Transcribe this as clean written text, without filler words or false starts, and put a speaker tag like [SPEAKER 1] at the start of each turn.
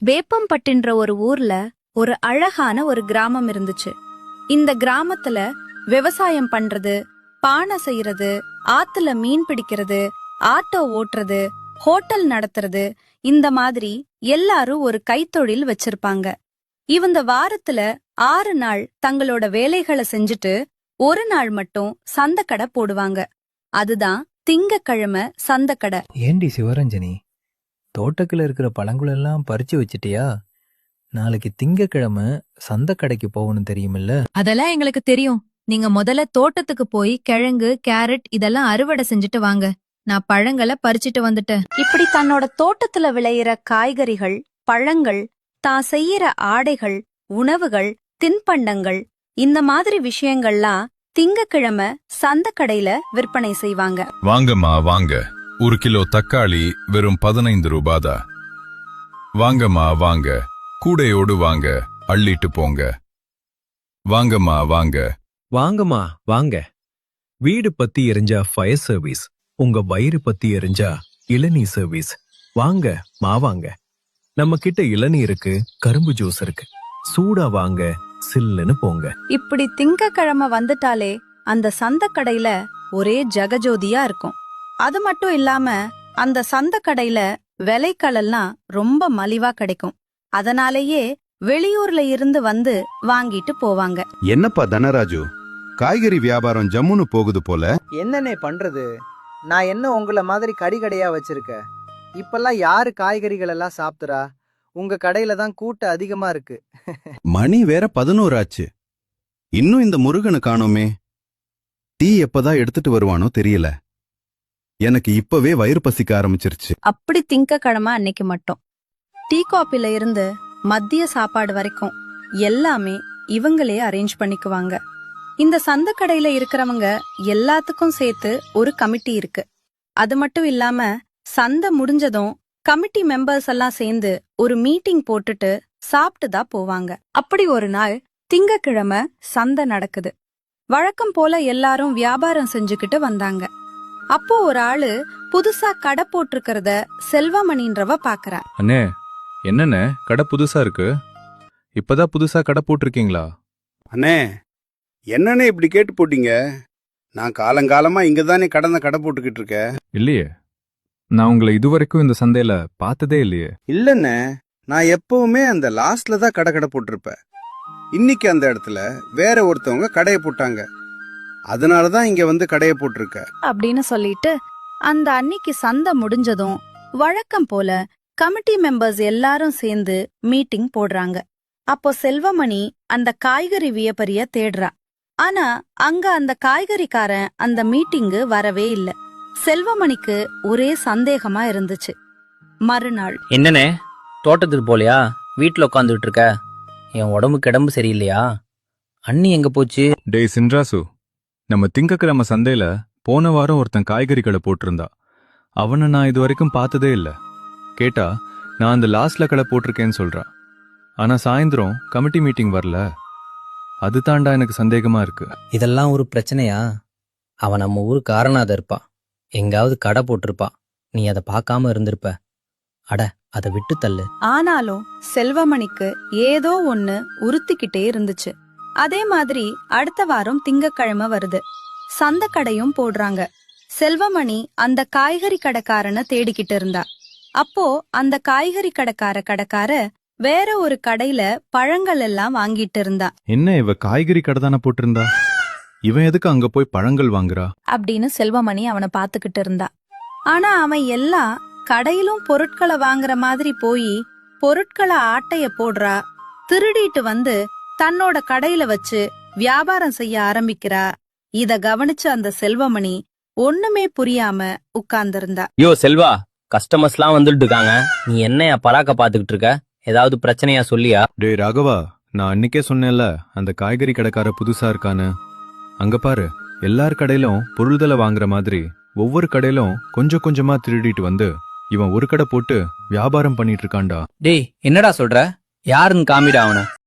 [SPEAKER 1] வேப்பம்பட்டின்ற ஒரு ஊர்ல ஒரு அழகான ஒரு கிராமம் இருந்துச்சு. இந்த கிராமத்துல விவசாயம் பண்றது, பானை செய்யறது, ஆத்துல மீன் பிடிக்கிறது, ஆட்டோ ஓட்டுறது, ஹோட்டல் நடத்துறது, இந்த மாதிரி எல்லாரும் ஒரு கைத்தொழில் வச்சிருப்பாங்க. இவங்க வாரத்துல 6 நாள் தங்களோட வேலைகளை செஞ்சுட்டு ஒரு நாள் மட்டும் சந்தக்கடை போடுவாங்க. அதுதான் திங்கக்கிழமை சந்தக்கடை.
[SPEAKER 2] ஏண்டி சிவரஞ்சனி, தோட்டத்துல இருக்கிற பழங்களெல்லாம் பறிச்சு வச்சிட்டியா? நாளைக்கு திங்கக்கிழமை சந்தை கடைக்கு போகணும் தெரியுமில்ல?
[SPEAKER 3] அதெல்லாம் எங்களுக்கு தெரியும். நீங்க முதல்ல தோட்டத்துக்கு போய் கிழங்கு, கேரட் இதெல்லாம் அறுவடை செஞ்சுட்டு வாங்க. நான் பழங்களை பறிச்சிட்டு வந்துட்டேன்.
[SPEAKER 1] இப்படி தன்னோட தோட்டத்துல விளையிற காய்கறிகள், பழங்கள், தான் செய்யற ஆடைகள், உணவுகள், தின்பண்டங்கள், இந்த மாதிரி விஷயங்கள்லாம் திங்கக்கிழமை சந்தக்கடையில விற்பனை செய்வாங்க.
[SPEAKER 4] வாங்கம்மா வாங்க, 1 கிலோ தக்காளி வெறும் 15 ரூபாதா. வாங்கம்மா வாங்க, கூடையோடு வாங்க, அள்ளிட்டு போங்க. வாங்கம்மா வாங்க.
[SPEAKER 5] வாங்கம்மா வாங்க. வீடு பத்தி எரிஞ்சா ஃபயர் சர்வீஸ், உங்க வயிறு பத்தி எரிஞ்சா இளநீ சர்வீஸ். வாங்க வாங்க. நம்ம கிட்ட இளநீ இருக்கு, கரும்பு ஜூஸ் இருக்கு. சூடா வாங்க, சில்லுன்னு போங்க.
[SPEAKER 1] இப்படி திங்கக்கிழமை வந்துட்டாலே அந்த சந்தக்கடையில ஒரே ஜகஜோதியா இருக்கும். அது மட்டும் இல்லாம அந்த சந்தக்கடையில விலைக்களெல்லாம் ரொம்ப மலிவா கிடைக்கும். அதனாலேயே வெளியூர்ல இருந்து வந்து வாங்கிட்டு போவாங்க.
[SPEAKER 6] என்னப்பா தனராஜு, காய்கறி வியாபாரம் ஜம்முன்னு போகுது போல.
[SPEAKER 7] என்னண்ணே பண்றது? நான் என்ன உங்கள மாதிரி கறிகடையா வச்சிருக்கேன்? இப்பெல்லாம் யாரு காய்கறிகள் எல்லாம் சாப்பிடுறா? உங்க கடையில தான் கூட்டம் அதிகமா இருக்கு.
[SPEAKER 6] மணி வேற 11 ஆச்சு. இன்னும் இந்த முருகனை காணோமே. டீ எப்பதான் எடுத்துட்டு வருவானோ தெரியல. எனக்கு இப்பவே வயிறு பசிக்க ஆரம்பிச்சிருச்சு.
[SPEAKER 1] அப்படி திங்கக்கிழமை அன்னைக்கு மட்டும் டீ காப்பில இருந்து மதிய சாப்பாடு வரைக்கும் எல்லாமே இவங்களே அரேஞ்ச் பண்ணிக்குவாங்க. இந்த சந்தக்கடையில இருக்கிறவங்க எல்லாத்துக்கும் சேர்த்து ஒரு கமிட்டி இருக்கு. அது மட்டும் இல்லாம சந்தை முடிஞ்சதும் கமிட்டி மெம்பர்ஸ் எல்லாம் சேர்ந்து ஒரு மீட்டிங் போட்டுட்டு சாப்பிட்டு தான் போவாங்க. அப்படி ஒரு நாள் திங்கக்கிழமை சந்தை நடக்குது. வழக்கம் போல எல்லாரும் வியாபாரம் செஞ்சுக்கிட்டு வந்தாங்க. அப்போ ஒரு ஆளு புதுசா கடை போட்டிருக்கிறத செல்வமணின்றவ பாக்குறா.
[SPEAKER 4] அண்ணே, என்னண்ணே கடை புதுசா இருக்கு? இப்பதான் புதுசா கடை போட்டிருக்கீங்களா?
[SPEAKER 8] அண்ணே, என்னண்ணே இப்படி கேட்டு போட்டீங்க? நான் காலங்காலமா இங்கதானே கடை போட்டுக்கிட்டு இருக்கேன்.
[SPEAKER 4] இல்லையே, நான் உங்களை இதுவரைக்கும் இந்த சந்தையில பார்த்ததே இல்லையே.
[SPEAKER 8] இல்லண்ணே, நான் எப்பவுமே அந்த லாஸ்ட்ல தான் கடை போட்டிருப்பேன். இன்னைக்கு அந்த இடத்துல வேற ஒருத்தவங்க கடையை போட்டாங்க. அதனாலதான் இங்க வந்து கடையை போட்டிருக்க
[SPEAKER 1] அப்படின்னு சொல்லிட்டு அந்த அன்னைக்கு சந்தை முடிஞ்சதும் வழக்கம் போல கமிட்டி மெம்பர்ஸ் எல்லாரும் சேர்ந்து மீட்டிங் போடுறாங்க. அப்போ செல்வமணி அந்த காய்கறி வியாபாரிய தேடுறா. ஆனா அங்க அந்த காய்கறிக்காரன் அந்த மீட்டிங்கு வரவே இல்ல. செல்வமணிக்கு ஒரே சந்தேகமா இருந்துச்சு. மறுநாள்,
[SPEAKER 9] என்னனே தோட்டத்துக்கு போலையா? வீட்டுல உட்காந்துட்டு இருக்க? என் உடம்பு சரியில்லையா? அண்ணி எங்க போச்சு?
[SPEAKER 4] டேய் சின்ராசு, நம்ம திங்கக்கிழமை சந்தையில போன வாரம் ஒருத்தன் காய்கறி கடை போட்டிருந்தா. அவனை நான் இது வரைக்கும் பார்த்ததே இல்ல. கேட்டா நான் அந்த லாஸ்ட்ல கடை போட்டிருக்கேன்னு சொல்றா. ஆனா சாயந்தரம் கமிட்டி மீட்டிங் வரல. அது தாண்டா எனக்கு சந்தேகமா இருக்கு.
[SPEAKER 9] இதெல்லாம் ஒரு பிரச்சனையா? அவன் நம்ம ஊரு காரணாத இருப்பா. எங்காவது கடை போட்டிருப்பா. நீ அதை பார்க்காம இருந்திருப்ப. அட, அதை விட்டு தள்ளு.
[SPEAKER 1] ஆனாலும் செல்வமணிக்கு ஏதோ ஒண்ணு உறுத்திக்கிட்டே இருந்துச்சு. அதே மாதிரி அடுத்த வாரம் திங்கக்கிழமை வருது. சந்தக்கடையும் போடுறாங்க. செல்வமணி அந்த காய்கறி கடைக்காரனை தேடிக்கிட்டு இருந்தா. அப்போ அந்த காய்கறி கடைக்கார வேற ஒரு கடையில பழங்கள் எல்லாம் வாங்கிட்டு இருந்தா.
[SPEAKER 4] என்ன இவ காய்கறி கடை தானே போட்டிருந்தா? இவன் எதுக்கு அங்க போய் பழங்கள் வாங்குறா
[SPEAKER 1] அப்படின்னு செல்வமணி அவனை பாத்துக்கிட்டு இருந்தா. ஆனா அவன் எல்லாம் கடையிலும் பொருட்களை வாங்குற மாதிரி போய் பொருட்களை ஆட்டைய போடுறா. திருடிட்டு வந்து தன்னோட கடையில வச்சு வியாபாரம் செய்ய ஆரம்பிக்கிறா. இத கவனிச்ச அந்த செல்வமணி ஒண்ணுமே புரியாம உட்கார்ந்திருந்தா.
[SPEAKER 9] யோ செல்வா, கஸ்டமர்ஸ்லாம் வந்துட்டு இருக்காங்க. நீ என்னையா பராக்க பாத்துக்கிட்டு இருக்க? ஏதாவது பிரச்சனையா சொல்லியா?
[SPEAKER 4] டேய் ராகவா, நான் அன்னைக்கே சொன்னேன்ல அந்த காய்கறி கடைக்கார புதுசா இருக்கான்னு. அங்க பாரு, எல்லார் கடையிலும் பொருள்தலை வாங்குற மாதிரி ஒவ்வொரு கடையிலும் கொஞ்சம் கொஞ்சமா திருடிட்டு வந்து இவன் ஒரு கடை போட்டு வியாபாரம் பண்ணிட்டு இருக்கான்டா.
[SPEAKER 9] டேய், என்னடா சொல்ற? யாருன்னு காமிடா அவன.